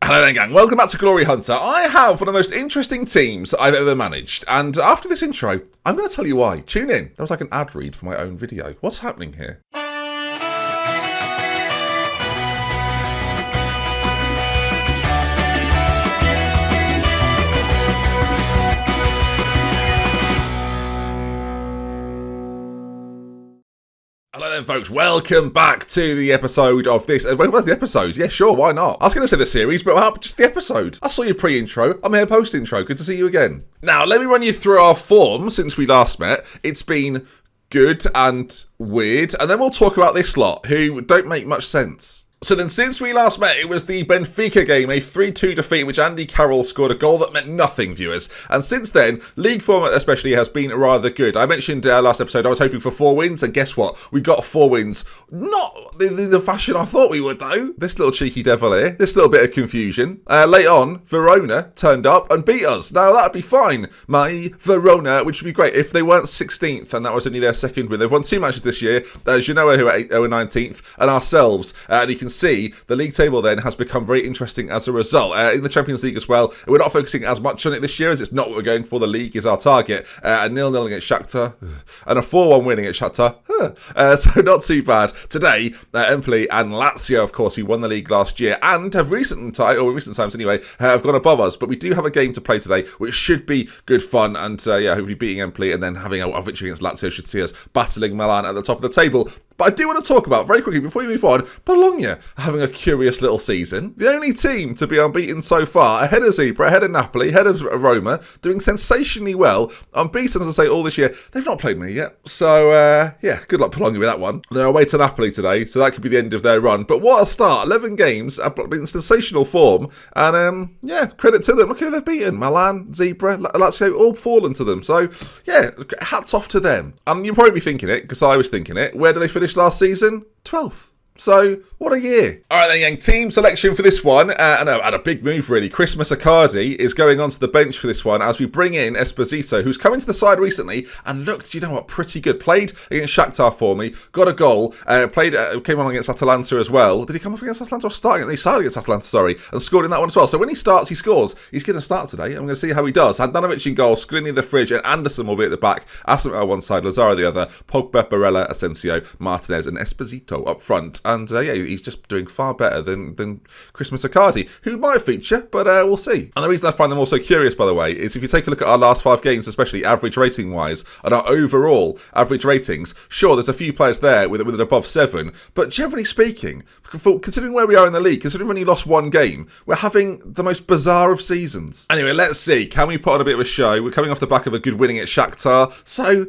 Hello then gang, welcome back to Glory Hunter. I have one of the most interesting teams I've ever managed, and after this intro, I'm going to tell you why. Tune in. That was like an ad read for my own video. What's happening here? Hello then folks, welcome back to the episode of this. Well, the episode? Yeah, sure, why not? I was going to say the series, but how about just the episode? I saw your pre-intro, I'm here post-intro, good to see you again. Now, let me run you through our form since we last met. It's been good and weird, and then we'll talk about this lot, who don't make much sense. So then, since we last met, it was the Benfica game, a 3-2 defeat, which Andy Carroll scored a goal that meant nothing, viewers. And since then, league form especially has been rather good. I mentioned last episode I was hoping for 4 wins, and guess what? We got 4 wins. Not in the fashion I thought we would, though. This little cheeky devil here, this little bit of confusion. Late on, Verona turned up and beat us. Now, that'd be fine. My Verona, which would be great if they weren't 16th, and that was only their second win. They've won 2 matches this year. There's Genoa, who are 19th, and ourselves. And you can see the league table then has become very interesting as a result. In the Champions League as well, we're not focusing as much on it this year as it's not what we're going for. The league is our target. A 0-0 against Shakhtar and a 4-1 winning at Shakhtar. So not too bad. Today, Empoli and Lazio, of course, who won the league last year and have recent times anyway, have gone above us. But we do have a game to play today, which should be good fun. And hopefully beating Empoli and then having a victory against Lazio should see us battling Milan at the top of the table. But I do want to talk about, very quickly, before we move on, Bologna are having a curious little season. The only team to be unbeaten so far, ahead of Zebra, ahead of Napoli, ahead of Roma, doing sensationally well. Unbeaten, as I say, all this year. They've not played me yet. So, good luck Bologna with that one. They're away to Napoli today, so that could be the end of their run. But what a start. 11 games, in sensational form. And, credit to them. Look who they've beaten. Milan, Zebra, Lazio, all fallen to them. So, hats off to them. And you'll probably be thinking it, because I was thinking it. Where did they finish last season? 12th. So, what a year. All right then, gang, team selection for this one, and a big move really. Christmas Accardi is going onto the bench for this one as we bring in Esposito, who's come into the side recently and looked, you know what, pretty good. Played against Shakhtar for me, got a goal, came on against Atalanta as well. Did he come off against Atalanta or starting? He started against Atalanta, sorry, and scored in that one as well. So when he starts, he scores. He's going to start today. I'm going to see how he does. Handanovic in goal, Skriniar in the fridge, and Anderson will be at the back. Asamoah one side, Lazaro the other, Pogba, Barella, Asensio, Martinez, and Esposito up front. And he's just doing far better than Christmas Accardi, who might feature, but we'll see. And the reason I find them also curious, by the way, is if you take a look at our last 5 games, especially average rating-wise, and our overall average ratings, sure, there's a few players there with an above 7, but generally speaking, considering where we are in the league, considering we've only lost 1 game, we're having the most bizarre of seasons. Anyway, let's see. Can we put on a bit of a show? We're coming off the back of a good winning at Shakhtar, so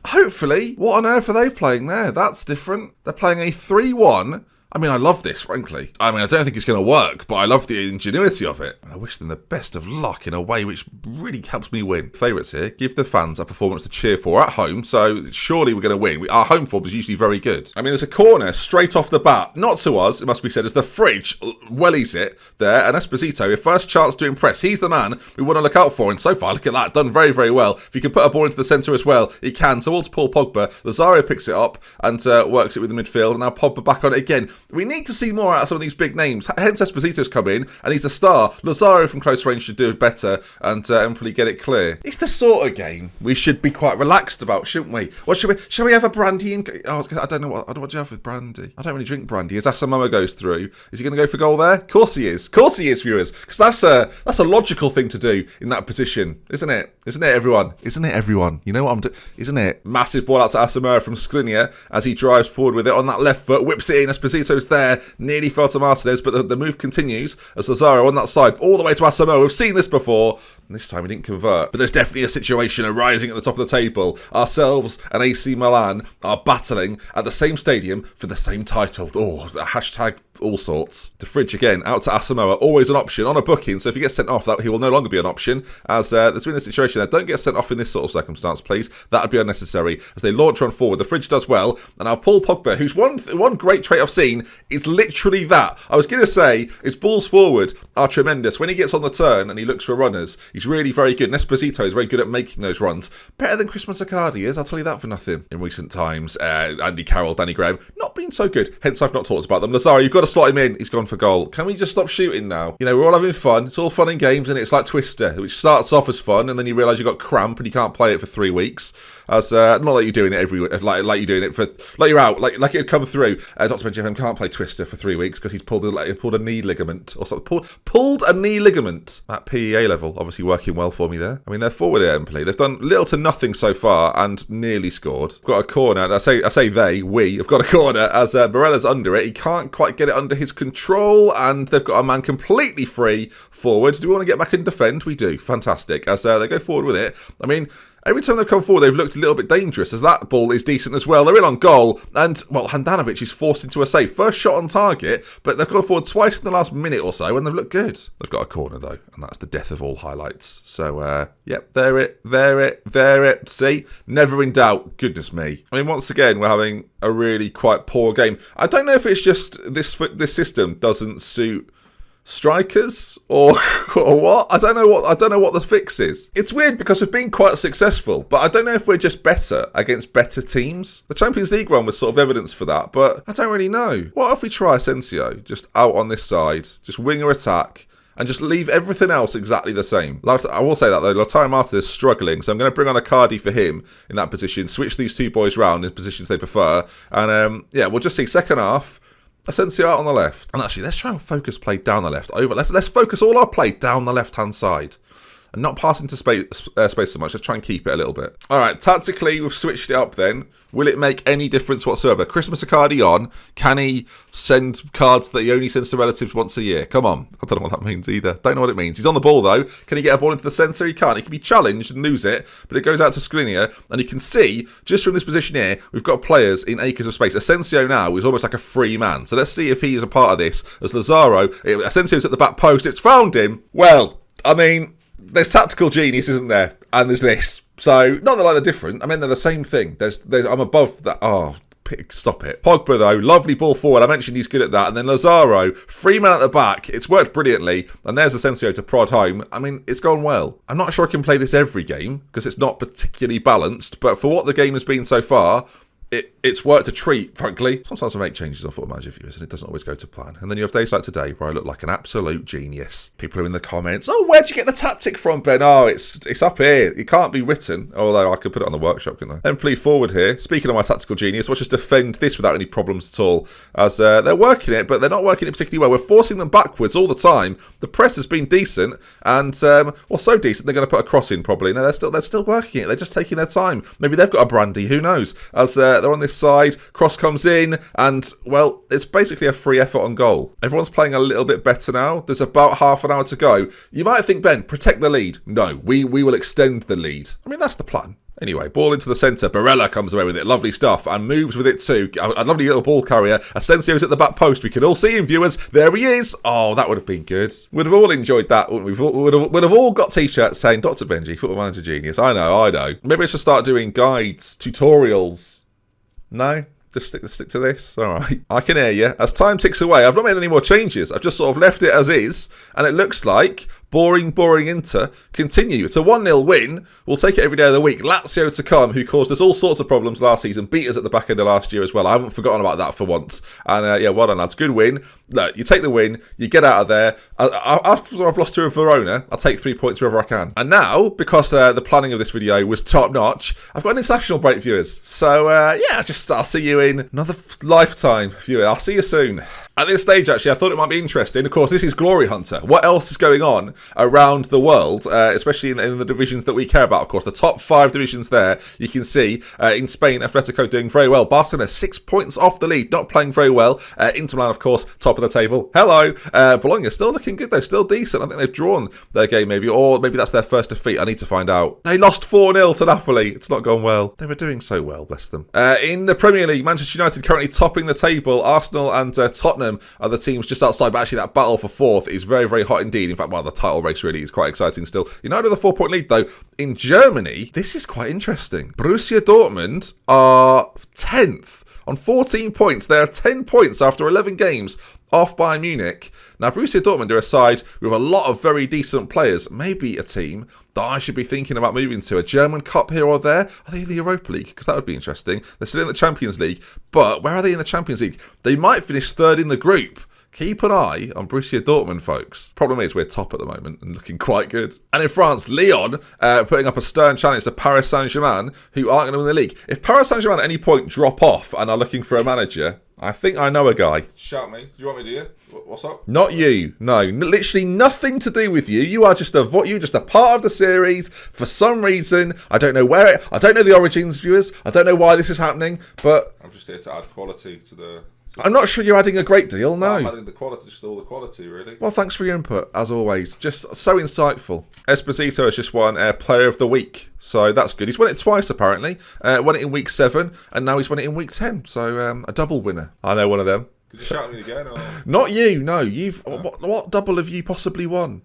hopefully, what on earth are they playing there? That's different. They're playing a 3-1. I mean, I love this, frankly. I mean, I don't think it's going to work, but I love the ingenuity of it. I wish them the best of luck in a way which really helps me win. Favourites here, give the fans a performance to cheer for at home, so surely we're going to win. Our home form is usually very good. I mean, there's a corner straight off the bat, not to us, it must be said, as the fridge wellies it there, and Esposito, your first chance to impress. He's the man we want to look out for, and so far, look at that, done very, very well. If you can put a ball into the centre as well, he can, towards Paul Pogba. Lazaro picks it up and works it with the midfield, and now Pogba back on it again. We need to see more out of some of these big names. Hence Esposito's come in, and he's a star. Lazaro from close range should do it better, and Empoli get it clear. It's the sort of game we should be quite relaxed about, shouldn't we? What shall we have a brandy? I don't know what do you have with brandy? I don't really drink brandy. As Asamoah goes through, is he going to go for goal there? Of course he is. Of course he is, viewers. Because that's a logical thing to do in that position, isn't it? Isn't it, everyone? Isn't it, everyone? You know what I'm doing? Isn't it? Massive ball out to Asamoah from Skriniar as he drives forward with it on that left foot, whips it in. Esposito's there. Nearly fell to Martinez, but the move continues as Lazaro on that side, all the way to Asamoah. We've seen this before. And this time he didn't convert. But there's definitely a situation arising at the top of the table. Ourselves and AC Milan are battling at the same stadium for the same title. Oh, hashtag all sorts. The fridge again, out to Asamoah, always an option on a booking. So if he gets sent off, that he will no longer be an option. As there's been a situation there. Don't get sent off in this sort of circumstance, please. That would be unnecessary. As they launch on forward, the fridge does well. And now Paul Pogba, who's one great trait I've seen, seen is literally that. I was going to say his balls forward are tremendous. When he gets on the turn and he looks for runners, he's really very good. And Esposito is very good at making those runs. Better than Chris Accardi is, I'll tell you that for nothing. In recent times, Andy Carroll, Danny Graham, not been so good. Hence, I've not talked about them. Lazaro, you've got to slot him in. He's gone for goal. Can we just stop shooting now? You know, we're all having fun. It's all fun and games, and it's like Twister, which starts off as fun, and then you realise you've got cramp and you can't play it for 3 weeks. As not like you're doing it every like you're doing it for like you're out like it'd come through. DoctorBenjyFM can't play Twister for 3 weeks because he's pulled a knee ligament or something. Pulled a knee ligament. That PEA level obviously working well for me there. I mean, they're forward at Empoli. They've done little to nothing so far and nearly scored. We've got a corner. And I say we have got a corner as Barella's under it. He can't quite get it under his control, and they've got a man completely free forward. Do we want to get back and defend? We do. Fantastic. As they go forward with it. I mean, every time they've come forward, they've looked a little bit dangerous, as that ball is decent as well. They're in on goal, and, well, Handanovic is forced into a save. First shot on target, but they've gone forward twice in the last minute or so, and they've looked good. They've got a corner, though, and that's the death of all highlights. So, yep, there it. See? Never in doubt. Goodness me. I mean, once again, we're having a really quite poor game. I don't know if it's just this system doesn't suit strikers or what. I don't know what the fix is. It's weird because we've been quite successful, but I don't know if we're just better against better teams. The Champions League run was sort of evidence for that, but I don't really know. What if we try Asensio just out on this side, just winger attack, and just leave everything else exactly the same? I will say that though, Lautaro Martinez is struggling, so I'm going to bring on Accardi for him in that position, switch these two boys round in positions they prefer, and yeah, we'll just see second half. Asensio out on the left. And actually, let's try and focus play down the left. Let's focus all our play down the left-hand side. And not pass into space so much. Let's try and keep it a little bit. All right, tactically, we've switched it up then. Will it make any difference whatsoever? Christmas Accardi on. Can he send cards that he only sends to relatives once a year? Come on. I don't know what that means either. Don't know what it means. He's on the ball, though. Can he get a ball into the centre? He can't. He can be challenged and lose it, but it goes out to Skriniar. And you can see, just from this position here, we've got players in acres of space. Asensio now is almost like a free man. So let's see if he is a part of this. As Lazaro, Asensio's at the back post. It's found him. Well, I mean, there's tactical genius, isn't there? And there's this. So, not that like they're different. I mean, they're the same thing. I'm above that. Oh, stop it. Pogba, though, lovely ball forward. I mentioned he's good at that. And then Lazaro, free man at the back. It's worked brilliantly. And there's Asensio to prod home. I mean, it's gone well. I'm not sure I can play this every game because it's not particularly balanced. But for what the game has been so far, it's worked a treat, frankly. Sometimes I make changes on Football Manager viewers and it doesn't always go to plan. And then you have days like today where I look like an absolute genius. People are in the comments, oh, where'd you get the tactic from, Ben? Oh, it's up here. It can't be written. Although I could put it on the workshop, couldn't I? Empoli forward here. Speaking of my tactical genius, watch us defend this without any problems at all. As they're working it, but they're not working it particularly well. We're forcing them backwards all the time. The press has been decent and, well, so decent they're going to put a cross in probably. No, they're still working it. They're just taking their time. Maybe they've got a brandy. Who knows? As they're on this side, cross comes in, and, well, it's basically a free effort on goal. Everyone's playing a little bit better now. There's about half an hour to go. You might think, Ben, protect the lead. No, we will extend the lead. I mean, that's the plan. Anyway, ball into the centre. Barella comes away with it. Lovely stuff. And moves with it too. A lovely little ball carrier. Asensio's at the back post. We can all see him, viewers. There he is. Oh, that would have been good. We'd have all enjoyed that, wouldn't we? We'd have all got t-shirts saying Dr. Benji, Football Manager Genius. I know. Maybe I should start doing guides, tutorials. No? Just stick to this. All right. I can hear you. As time ticks away, I've not made any more changes. I've just sort of left it as is. And it looks like boring Inter continue. It's a 1-0 win. We'll take it every day of the week. Lazio to come, who caused us all sorts of problems last season. Beat us at the back end of last year as well. I haven't forgotten about that for once. And yeah, well done, lads. Good win. Look, you take the win. You get out of there. After I've lost to Verona, I'll take 3 points wherever I can. And now, because the planning of this video was top notch, I've got an international break, viewers. So yeah, I'll see you in another lifetime, viewer. I'll see you soon. At this stage, actually, I thought it might be interesting. Of course, this is Glory Hunter. What else is going on around the world, especially in the divisions that we care about? Of course, the top 5 divisions there, you can see in Spain, Atletico doing very well. Barcelona, 6 points off the lead, not playing very well. Inter Milan, of course, top of the table. Hello. Bologna, still looking good, though, still decent. I think they've drawn their game, maybe, or maybe that's their first defeat. I need to find out. They lost 4-0 to Napoli. It's not gone well. They were doing so well, bless them. In the Premier League, Manchester United currently topping the table. Arsenal and Tottenham are the teams just outside, but actually that battle for 4th is very, very hot indeed. In fact, well, the title race really is quite exciting still. United with a 4-point lead, though. In Germany, this is quite interesting. Borussia Dortmund are 10th on 14 points. They are 10 points after 11 games off Bayern Munich. Now, Borussia Dortmund are a side with a lot of very decent players. Maybe a team that I should be thinking about moving to. A German Cup here or there? Are they in the Europa League? Because that would be interesting. They're still in the Champions League. But where are they in the Champions League? They might finish third in the group. Keep an eye on Borussia Dortmund, folks. Problem is, we're top at the moment and looking quite good. And in France, Lyon putting up a stern challenge to Paris Saint-Germain, who aren't going to win the league. If Paris Saint-Germain at any point drop off and are looking for a manager, I think I know a guy. Shout me. Do you want me to hear? What's up? Not you. No, literally nothing to do with you. You are just you're just a part of the series for some reason. I don't know where I don't know the origins, viewers. I don't know why this is happening, but I'm just here to add quality to the. I'm not sure you're adding a great deal, no. I'm adding the quality, just all the quality, really. Well, thanks for your input, as always. Just so insightful. Esposito has just won Player of the Week, so that's good. He's won it twice, apparently. Won it in week 7, and now he's won it in week 10, so a double winner. I know one of them. Could you shout me again? Or? Not you, no. You've what double have you possibly won?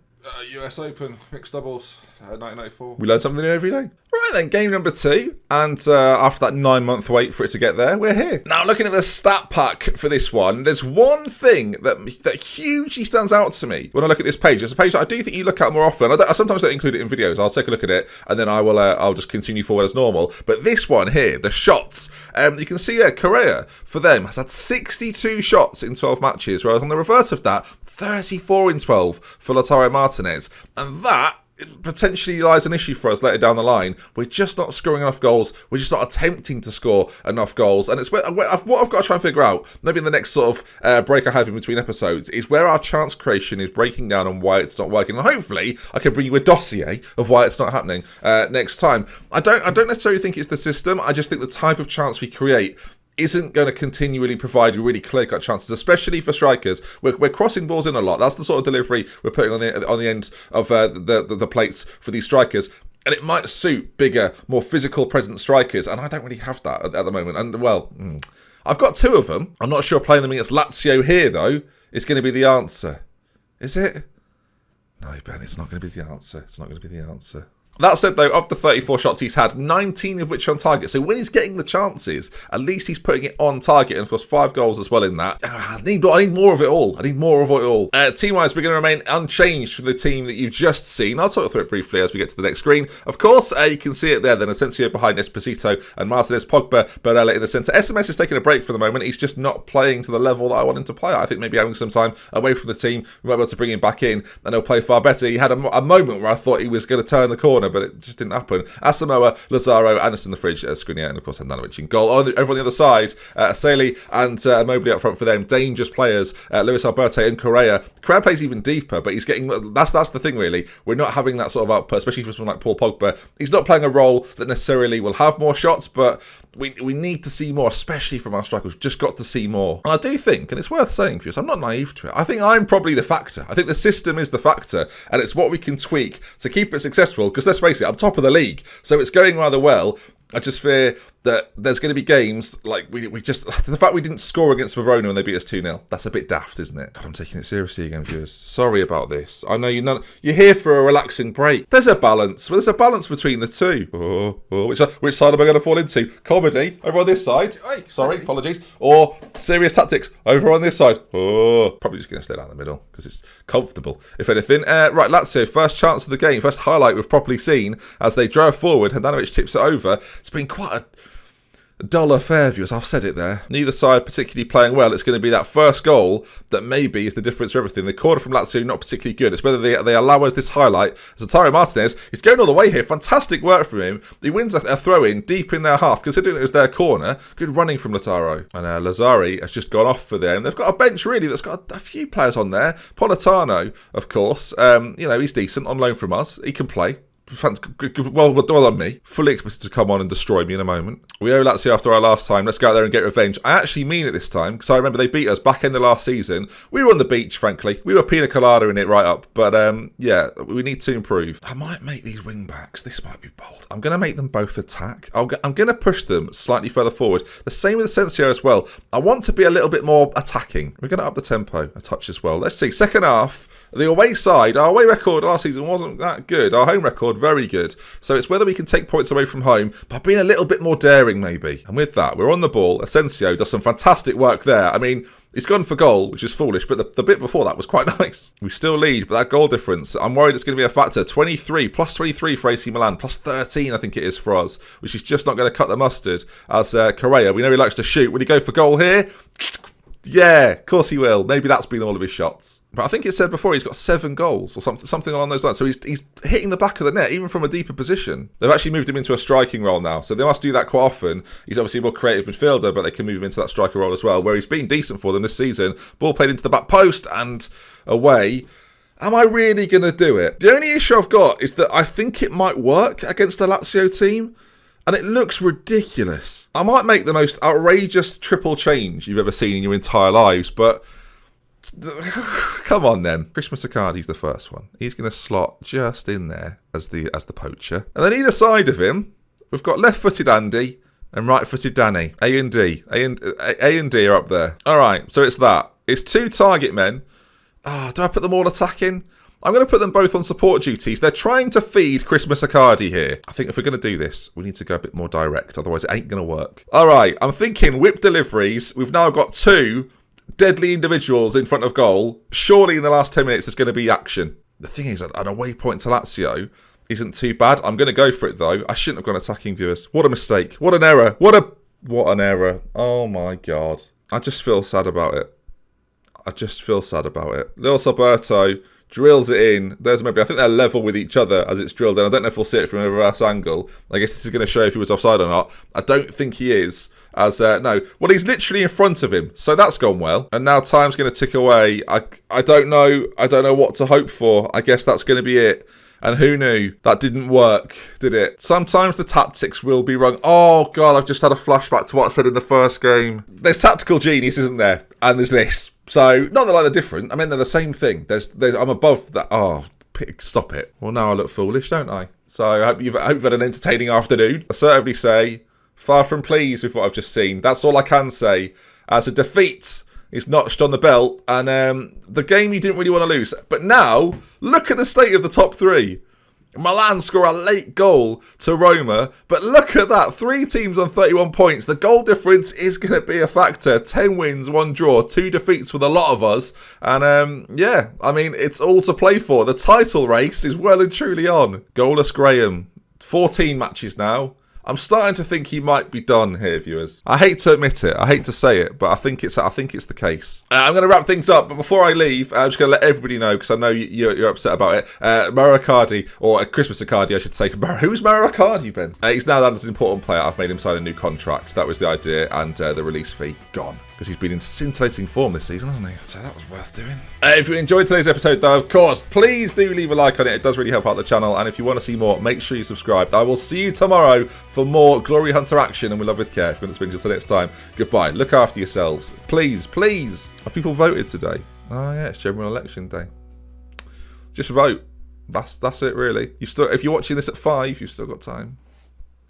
US Open, mixed doubles, 1994. We learn something new every day. Right then, game number 2. And after that 9-month wait for it to get there, we're here. Now, looking at the stat pack for this one, there's one thing that hugely stands out to me when I look at this page. It's a page that I do think you look at more often. I sometimes don't include it in videos. I'll take a look at it, and then I'll just continue forward as normal. But this one here, the shots, you can see Correa, for them, has had 62 shots in 12 matches, whereas on the reverse of that, 34 in 12 for Lautaro Martinez. And that potentially lies an issue for us later down the line. We're just not scoring enough goals. We're just not attempting to score enough goals. And it's what I've got to try and figure out, maybe in the next sort of break I have in between episodes, is where our chance creation is breaking down and why it's not working. And hopefully I can bring you a dossier of why it's not happening next time. I don't necessarily think it's the system. I just think the type of chance we create isn't going to continually provide really clear-cut chances, especially for strikers. We're crossing balls in a lot. That's the sort of delivery we're putting on the end of the plates for these strikers. And it might suit bigger, more physical present strikers. And I don't really have that at the moment. And, well, I've got 2 of them. I'm not sure playing them against Lazio here, though, is going to be the answer. Is it? No, Ben, it's not going to be the answer. It's not going to be the answer. That said, though, of the 34 shots he's had, 19 of which are on target. So when he's getting the chances, at least he's putting it on target. And, of course, 5 goals as well in that. I need more of it all. Team-wise, we're going to remain unchanged from the team that you've just seen. I'll talk through it briefly as we get to the next screen. Of course, you can see it there. Then Asensio behind Esposito and Martinez, Pogba, Barella in the centre. SMS is taking a break for the moment. He's just not playing to the level that I want him to play. I think maybe having some time away from the team, we might be able to bring him back in and he'll play far better. He had a moment where I thought he was going to turn the corner, but it just didn't happen. Asamoah, Lazaro, Anderson the Fridge, Skriniar, and of course Handanovic in goal. Over on the other side, Aseli and Mobley up front for them. Dangerous players, Luis Alberto and Correa. Correa plays even deeper, but he's getting... That's the thing, really. We're not having that sort of output, especially for someone like Paul Pogba. He's not playing a role that necessarily will have more shots, but we need to see more, especially from our strikers. We've just got to see more. And I do think, and it's worth saying for you, so I'm not naive to it, I think I'm probably the factor. I think the system is the factor, and it's what we can tweak to keep it successful, because let's face it, I'm top of the league, so it's going rather well. I just fear that there's going to be games like we just... The fact we didn't score against Verona when they beat us 2-0, that's a bit daft, isn't it? God, I'm taking it seriously again, viewers. Sorry about this. I know you're here for a relaxing break. There's a balance. Well, there's a balance between the two. Which side am I going to fall into? Comedy over on this side. Sorry, apologies. Or serious tactics over on this side. Probably just going to stay down the middle because it's comfortable, if anything. Right, Lazio, first chance of the game. First highlight we've properly seen as they drove forward. Handanovic tips it over. It's been quite a dull affair, viewers. I've said it there. Neither side particularly playing well. It's going to be that first goal that maybe is the difference for everything. The corner from Lazio, not particularly good. It's whether they allow us this highlight. Lautaro Martinez, he's going all the way here. Fantastic work from him. He wins a throw-in deep in their half, considering it was their corner. Good running from Lautaro. And Lazzari has just gone off for them. They've got a bench, really, that's got a few players on there. Politano, of course. He's decent on loan from us. He can play. Well on me. Fully expected to come on and destroy me in a moment. We owe Lazio after our last time. Let's go out there and get revenge. I actually mean it this time, because I remember they beat us back in the last season. We were on the beach, frankly. We were pina colada in it right up. But, we need to improve. I might make these wing backs. This might be bold. I'm going to make them both attack. I'm going to push them slightly further forward. The same with Asensio as well. I want to be a little bit more attacking. We're going to up the tempo a touch as well. Let's see. Second half... The away side, our away record last season wasn't that good. Our home record, very good. So it's whether we can take points away from home by being a little bit more daring, maybe. And with that, we're on the ball. Asensio does some fantastic work there. I mean, he's gone for goal, which is foolish, but the bit before that was quite nice. We still lead, but that goal difference, I'm worried it's going to be a factor. 23, plus 23 for AC Milan, plus 13 I think it is for us, which is just not going to cut the mustard. As Correa, we know he likes to shoot. Will he go for goal here? Yeah, of course he will. Maybe that's been all of his shots. But I think it said before he's got 7 goals or something along those lines. So he's hitting the back of the net, even from a deeper position. They've actually moved him into a striking role now. So they must do that quite often. He's obviously a more creative midfielder, but they can move him into that striker role as well, where he's been decent for them this season. Ball played into the back post and away. Am I really going to do it? The only issue I've got is that I think it might work against the Lazio team. And it looks ridiculous. I might make the most outrageous triple change you've ever seen in your entire lives, but come on then. Christmas Icardi's the first one. He's going to slot just in there as the poacher. And then either side of him, we've got left-footed Andy and right-footed Danny. A and D. A and D are up there. All right, so it's that. It's 2 target men. Do I put them all attacking? I'm going to put them both on support duties. They're trying to feed Christmas Icardi here. I think if we're going to do this, we need to go a bit more direct. Otherwise, it ain't going to work. All right, I'm thinking whip deliveries. We've now got 2 deadly individuals in front of goal. Surely in the last 10 minutes, there's going to be action. The thing is, an away point to Lazio isn't too bad. I'm going to go for it, though. I shouldn't have gone attacking, viewers. What a mistake. What an error. What an error. Oh, my God. I just feel sad about it. Lil Alberto drills it in. There's maybe, I think they're level with each other as it's drilled in. I don't know if we'll see it from a reverse angle. I guess this is going to show if he was offside or not. I don't think he is. No. Well, he's literally in front of him, so that's gone well. And now time's going to tick away. I don't know what to hope for. I guess that's going to be it. And who knew? That didn't work, did it? Sometimes the tactics will be wrong. Oh, God, I've just had a flashback to what I said in the first game. There's tactical genius, isn't there? And there's this. So, not that like they're different. I mean, they're the same thing. I'm above that. Oh, stop it. Well, now I look foolish, don't I? So, I hope you've had an entertaining afternoon. I certainly say, far from pleased with what I've just seen. That's all I can say. As a defeat is notched on the belt, and the game you didn't really want to lose. But now, look at the state of the top 3. Milan score a late goal to Roma, but look at that, 3 teams on 31 points. The goal difference is going to be a factor. 10 wins, 1 draw, 2 defeats with a lot of us. And yeah, I mean, it's all to play for. The title race is well and truly on. Goalless Graham, 14 matches now. I'm starting to think he might be done here, viewers. I hate to admit it. I hate to say it, but I think it's the case. I'm going to wrap things up, but before I leave, I'm just going to let everybody know, because I know you're upset about it. Mauro Icardi, or Christmas Icardi, I should say. Who's Mauro Icardi, Ben? He's now done as an important player. I've made him sign a new contract. That was the idea, and the release fee gone. Because he's been in scintillating form this season, hasn't he? So that was worth doing. If you enjoyed today's episode, though, of course, please do leave a like on it. It does really help out the channel. And if you want to see more, make sure you subscribe. I will see you tomorrow for more Glory Hunter action, and we love with care. If you want to spend until next time, goodbye. Look after yourselves. Please, please. Have people voted today? Oh, yeah, it's general election day. Just vote. That's it, really. If you're watching this at 5, you've still got time.